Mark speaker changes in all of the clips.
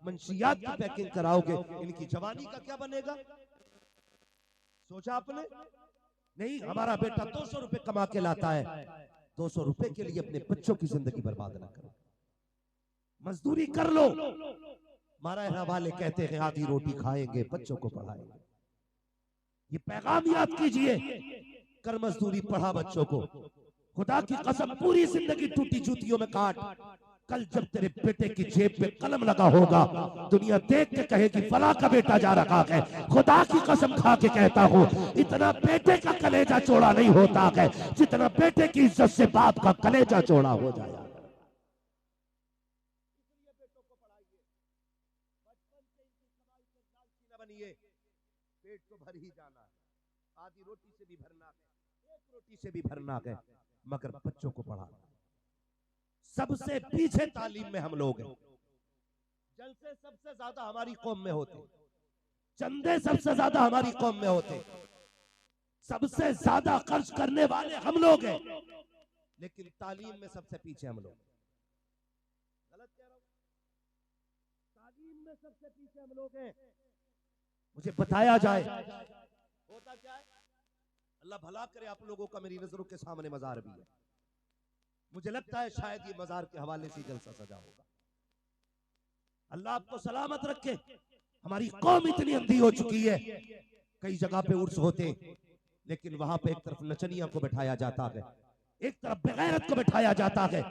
Speaker 1: मंशियात की पैकिंग कराओगे, इनकी जवानी का क्या बनेगा? सोचा आपने? नहीं, हमारा बेटा 200 रुपए कमा के लाता है, 200 रुपए के लिए अपने बच्चों की जिंदगी बर्बाद ना करो। मजदूरी कर लो। हमारा वाले कहते हैं आधी रोटी खाएंगे, बच्चों को पढ़ाएंगे। ये पैगाम याद कीजिए, कर मजदूरी, पढ़ा बच्चों को। खुदा की कसम, पूरी जिंदगी टूटी जूतियों में काट, कल जब तेरे बेटे की जेब में कलम लगा होगा, दुनिया देख के कहे कि फला का बेटा जा रखा है। खुदा की कसम खा के कहता हूँ, इतना बेटे का कलेजा चौड़ा नहीं होता है जितना बेटे की इज्जत से बाप का कलेजा चौड़ा हो जाए। पेट तो भर ही जाना है, आधी रोटी से भी भरना है, एक रोटी से भी भरना है, मगर बच्चों को पढ़ाना। सबसे पीछे तालीम में हम लोग हैं। जलसे सबसे ज्यादा हमारी कौम में होते, चंदे सबसे ज्यादा हमारी कौम में होते, सबसे ज्यादा खर्च करने वाले हम लोग हैं, लेकिन तालीम में सबसे पीछे हम लोग। गलत कह रहा हूं? तालीम में सबसे पीछे हम लोग हैं। मुझे बताया जाए होता क्या है? अल्लाह भला करे, आप लोगों का मेरी नजरों के सामने मजार भी है। मुझे लगता है शायद ये मजार के हवाले से जलसा सजा होगा। अल्लाह आपको सलामत रखे। हमारी कौम इतनी अंधी हो चुकी है, कई जगह पे उर्स होते, लेकिन वहां पे एक तरफ नचनिया को बैठाया जाता है, एक तरफ बेगैरत को बैठाया जाता है,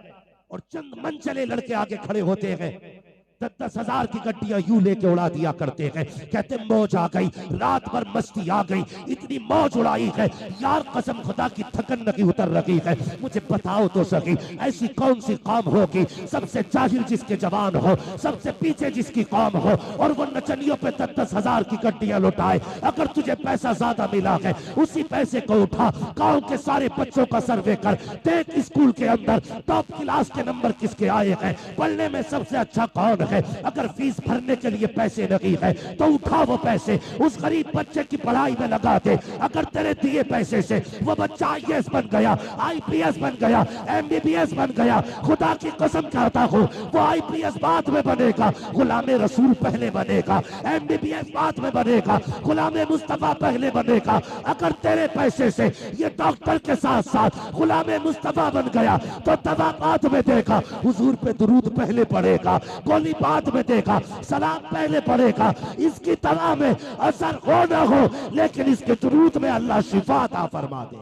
Speaker 1: और चंद मनचले लड़के आगे खड़े होते हैं, 10-10 हजार की गड्डियां यूं लेके उड़ा दिया करते हैं। कहते मौज आ गई, रात भर मस्ती आ गई, इतनी मौज उड़ाई है यार, कसम खुदा की थकन नहीं उतर रही है। मुझे बताओ तो सही, ऐसी कौन सी कौम होगी सबसे जाहिल जिसके जवान हो, सबसे पीछे जिसकी कौम हो, और वो नचनियों पे 10-10 हजार की गड्डियां लुटाए। अगर तुझे पैसा ज्यादा मिला है, उसी पैसे को उठा, गांव के सारे बच्चों का सर्वे कर, देख स्कूल के अंदर टॉप क्लास के नंबर किसके आए हैं, पढ़ने में सबसे अच्छा कौन है। अगर फीस भरने के लिए पैसे नहीं है तो उठा वो पैसे उस गरीब बच्चे की पढ़ाई में लगा दे। अगर तेरे दिए पैसे से वो बच्चा आईएएस बन गया, आईपीएस बन गया, एमबीबीएस बन गया, खुदा की कसम कहता हूँ वो आईपीएस बाद में बनेगा, गुलामे रसूल पहले बनेगा, एमबीबीएस बाद में बनेगा, गुलामे मुस्तफा पहले बनेगा। अगर तेरे पैसे से ये डॉक्टर के साथ साथ गुलामे मुस्तफा बन गया तो दवा बाद में देगा, हुजूर पे दुरूद पहले पड़ेगा, गोली बाद में देगा, सलाम पहले पड़ेगा। इसकी दवा में असर हो ना हो, लेकिन इसके दुरूद में अल्लाह शिफा अता फरमा दे।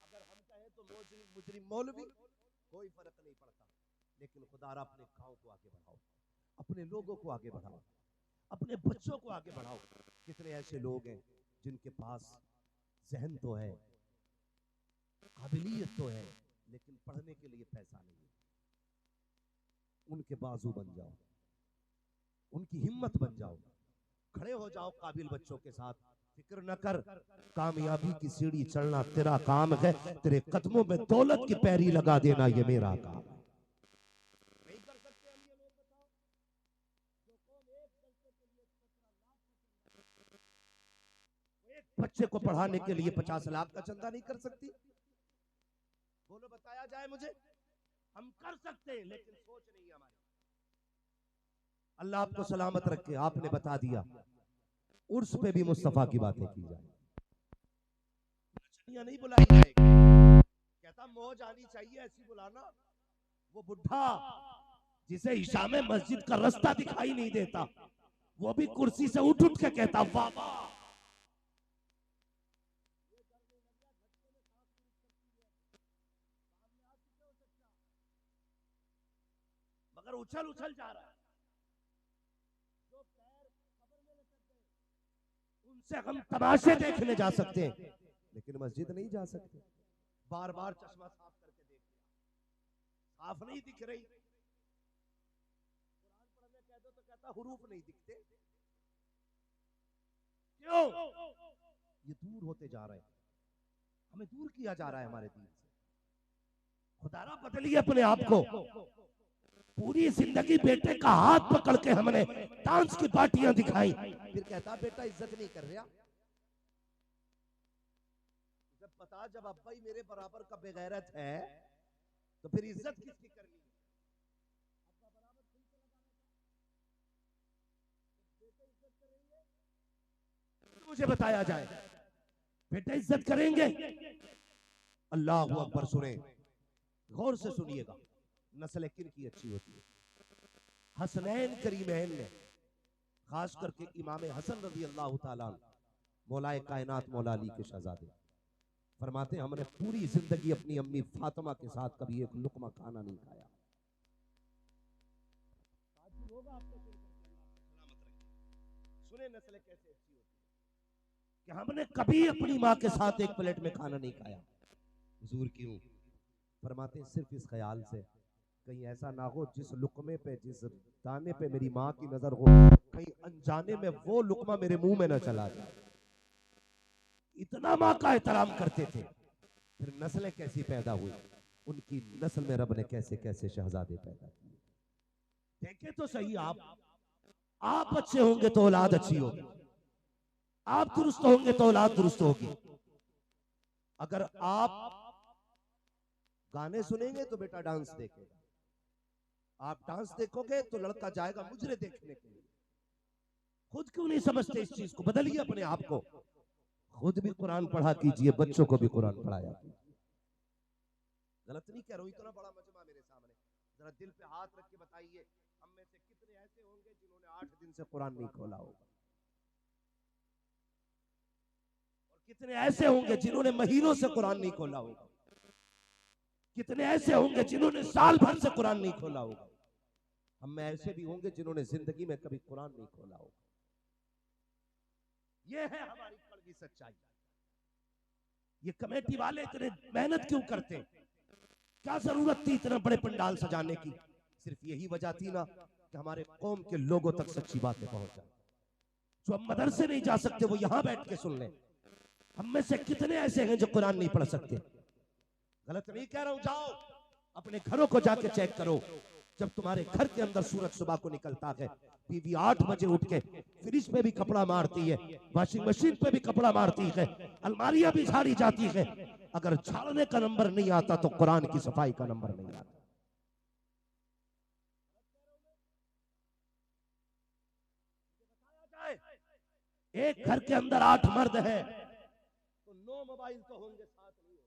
Speaker 1: अगर हम कहें तो मुजरिम मौलवी, कोई फर्क नहीं पड़ता, लेकिन खुदारा अपने गांव को आगे बढ़ाओ, अपने लोगों को आगे बढ़ाओ, अपने बच्चों को आगे बढ़ाओ। कितने ऐसे लोग हैं जिनके पास जहन तो है, काबिलियत तो है, लेकिन पढ़ने के लिए पैसा नहीं है। उनके बाजू बन जाओ, उनकी हिम्मत बन जाओ, खड़े हो जाओ काबिल बच्चों के साथ। फिक्र न कर, कामयाबी की सीढ़ी चढ़ना तेरा काम है, तेरे कदमों में दौलत की पैरी लगा देना ये मेरा काम है। नहीं कर सकते हम ये लोग, बताओ? जो कौम एक जलसे के लिए 17 लाख, एक बच्चे को पढ़ाने के लिए 50 लाख का चंदा नहीं कर सकती? बोलो, बताया जाए मुझे। हम कर सकते हैं, लेकिन सोच नहीं है हमारी। अल्लाह आपको सलामत रखे। आपने बता दिया उर्स पे भी मुस्तफा की बातें की जाए, नचनियां नहीं बुलाई जाएगी। कहता मौज आनी चाहिए, ऐसी बुलाना। वो बुढ़ा जिसे इशा में मस्जिद का रास्ता दिखाई नहीं देता, वो भी कुर्सी से उठ उठ के कहता वाह वाह। मगर उछल उछल जा रहा है। जो पैर कब्र में लटक गए, उनसे हम तमाशे देखने जा सकते हैं, लेकिन मस्जिद नहीं जा सकते। बार बार चश्मा साफ करके देख लिया, साफ नहीं दिख रही। कुरान पढ़ने कह दो तो कहता हुरूफ नहीं दिखते। क्यों? ये दूर होते जा रहे हैं, हमें दूर किया जा रहा है हमारे दीन से। खुदारा बदलिए अपने आप को। पूरी जिंदगी बेटे का हाथ पकड़ के हमने डांस की पार्टियां दिखाई, फिर कहता बेटा इज्जत नहीं कर रहा। जब बता, जब अब्बा ही मेरे बराबर का बेगैरत है तो फिर इज्जत किसकी करनी है? मुझे बताया जाए। बेटा इज्जत करेंगे। अल्लाह अकबर सुने, गौर से सुनिएगा, नस्ल किन की अच्छी होती है। हसनैन करीमैन ने, खास करके इमाम हसन रजी अल्लाह ताला मौलाए कायनात मौला अली के शहजादे, फरमाते हमने पूरी जिंदगी अपनी अम्मी फातिमा के साथ कभी एक लुकमा खाना नहीं खाया। सुने नस्ल कैसे अच्छी होती है कि हमने कभी अपनी माँ के साथ एक प्लेट में खाना नहीं खाया। हुजूर क्यों? फरमाते सिर्फ इस ख्याल से कहीं ऐसा ना हो जिस लुकमे पे, जिस दाने पे मेरी माँ की नजर हो, कहीं अनजाने में वो लुकमा मेरे मुंह में न चला जाए। इतना माँ का एहतराम करते थे। फिर नस्लें कैसी पैदा हुई, उनकी नस्ल में रब ने कैसे कैसे शहजादे पैदा किए। देखे तो सही, आप अच्छे होंगे तो औलाद अच्छी होगी, आप दुरुस्त होंगे तो औलाद दुरुस्त होगी। अगर आप गाने सुनेंगे तो बेटा डांस देखेगा, आप डांस देखोगे तो लड़का जाएगा मुजरे देखने के लिए। खुद क्यों नहीं समझते इस चीज को? बदलिए अपने आप को। खुद भी कुरान पढ़ा कीजिए, बच्चों को भी कुरान पढ़ाया कीजिए। गलत नहीं कह रहा हूं, इतना बड़ा मजमा मेरे सामने, जरा दिल पे हाथ रख के बताइए, हम में से कितने ऐसे होंगे जिन्होंने 8 दिन से कुरान नहीं खोला होगा, और कितने ऐसे होंगे जिन्होंने महीनों से कुरान नहीं खोला होगा, कितने ऐसे होंगे जिन्होंने साल भर से कुरान नहीं खोला होगा। हम में ऐसे भी होंगे जिन्होंने जिंदगी में कभी कुरान नहीं खोला होगा। यह है हमारी कड़वी सच्चाई। ये कमेटी वाले इतने मेहनत क्यों करते? क्या जरूरत थी इतना बड़े पंडाल सजाने की? सिर्फ यही वजह थी ना कि हमारे कौम के लोगों तक सच्ची बातें पहुंच जाए। जो हम मदरसे नहीं जा सकते वो यहां बैठ के सुन लें। हम में से कितने ऐसे हैं जो कुरान नहीं पढ़ सकते? गलत नहीं कह रहा हूं, जाओ अपने घरों को जाके चेक करो। जब तुम्हारे घर के अंदर सूरज सुबह को निकलता है, बीवी 8 बजे उठ के फ्रिज पे भी कपड़ा मारती है, वॉशिंग मशीन पे भी कपड़ा मारती है, अलमारियां भी झाड़ी जाती है। अगर झाड़ने का नंबर नहीं आता तो कुरान की सफाई का नंबर नहीं आता। एक घर के अंदर 8 मर्द है तो 9 मोबाइल तो होंगे, 7 नहीं होंगे।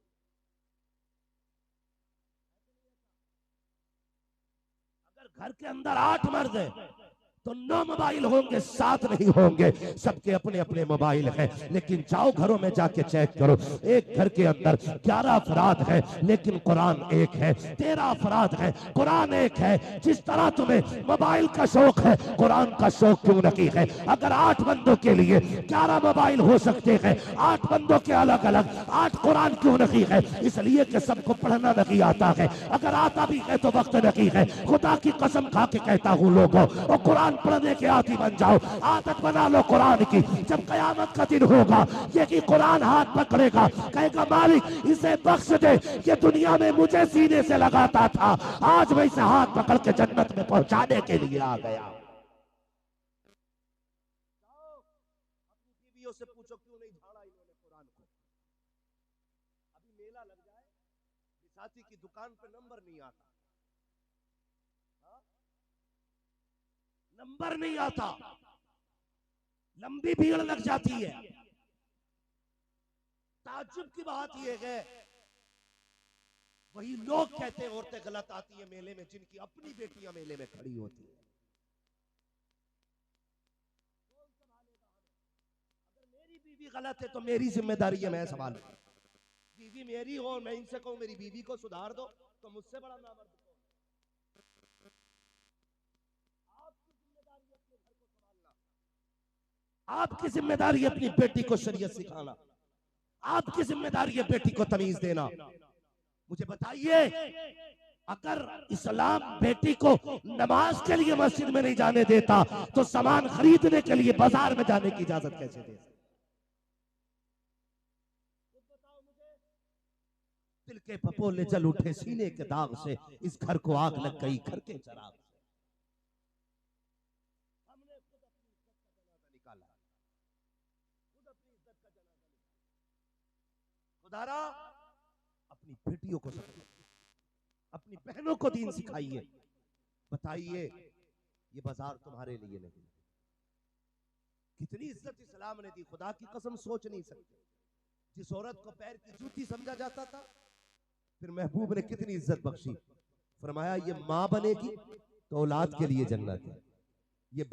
Speaker 1: अगर घर के अंदर 8 मर्द है तो 9 मोबाइल होंगे, 7 नहीं होंगे। सबके अपने अपने मोबाइल हैं। लेकिन जाओ घरों में जाके चेक करो, एक घर के अंदर 11 अफराद है लेकिन कुरान एक है, 13 अफराद है कुरान एक है। जिस तरह तुम्हें मोबाइल का शौक है, कुरान का शौक क्यों नहीं है? अगर 8 बंदों के लिए 11 मोबाइल हो सकते हैं, 8 बंदों के अलग अलग 8 कुरान क्यों नहीं है? इसलिए कि सबको पढ़ना नहीं आता है। अगर आता भी है तो वक्त नहीं है। खुदा की कसम खा के कहता हूं लोगों, और कुरान पढ़ने के आदी बन जाओ, आदत बना लो कुरान की। जब कयामत का दिन होगा, ये कि कुरान हाथ पकड़ेगा, कहेगा मालिक इसे बख्श दे, ये दुनिया में मुझे सीने से लगाता था, आज मैं इसे हाथ पकड़ के जन्नत में पहुंचाने के लिए आ गया। अपनी बीवियों से पूछो क्यों नहीं झाड़ा इन्होंने कुरान को। अभी मेला लग जाए, बिसाती की दुकान पे नंबर नहीं आता, नंबर नहीं आता, लंबी भीड़ लग जाती है। ताज्जुब की बात यह है, वही लोग कहते हैं औरतें गलत आती है मेले में जिनकी अपनी बेटियां मेले में खड़ी होती है। अगर मेरी बीवी गलत है तो मेरी जिम्मेदारी है, मैं संभालूं। बीवी मेरी हो, मैं इनसे कहूं मेरी बीवी को सुधार दो, तो मुझसे बड़ा नामर्द कौन? आपकी जिम्मेदारी है अपनी बेटी को शरीयत सिखाना, आपकी जिम्मेदारी है बेटी को तमीज देना। मुझे बताइए, अगर इस्लाम बेटी को नमाज के लिए मस्जिद में नहीं जाने देता तो सामान खरीदने के लिए बाजार में जाने की इजाजत कैसे दे? दिल के पपोले जल उठे सीने के दाग से, इस घर को आग लग गई घर के चराग से। हमने खुद अपनी इज्जत का जनाजा निकाला, खुद अपनी इज्जत का जनाजा निकाला। खुदारा अपनी बेटियों को सिखाइए, अपनी बहनों को दीन सिखाइए। बताइए, ये बाजार तुम्हारे लिए नहीं, कितनी इज्जत इस्लाम ने दी, खुदा की कसम सोच नहीं सकते। जिस औरत को पैर की जूती समझा जाता था, फिर महबूब ने कितनी इज्जत बख्शी। फरमाया ये माँ बनेगी तो औलाद के लिए जन्नत है, ये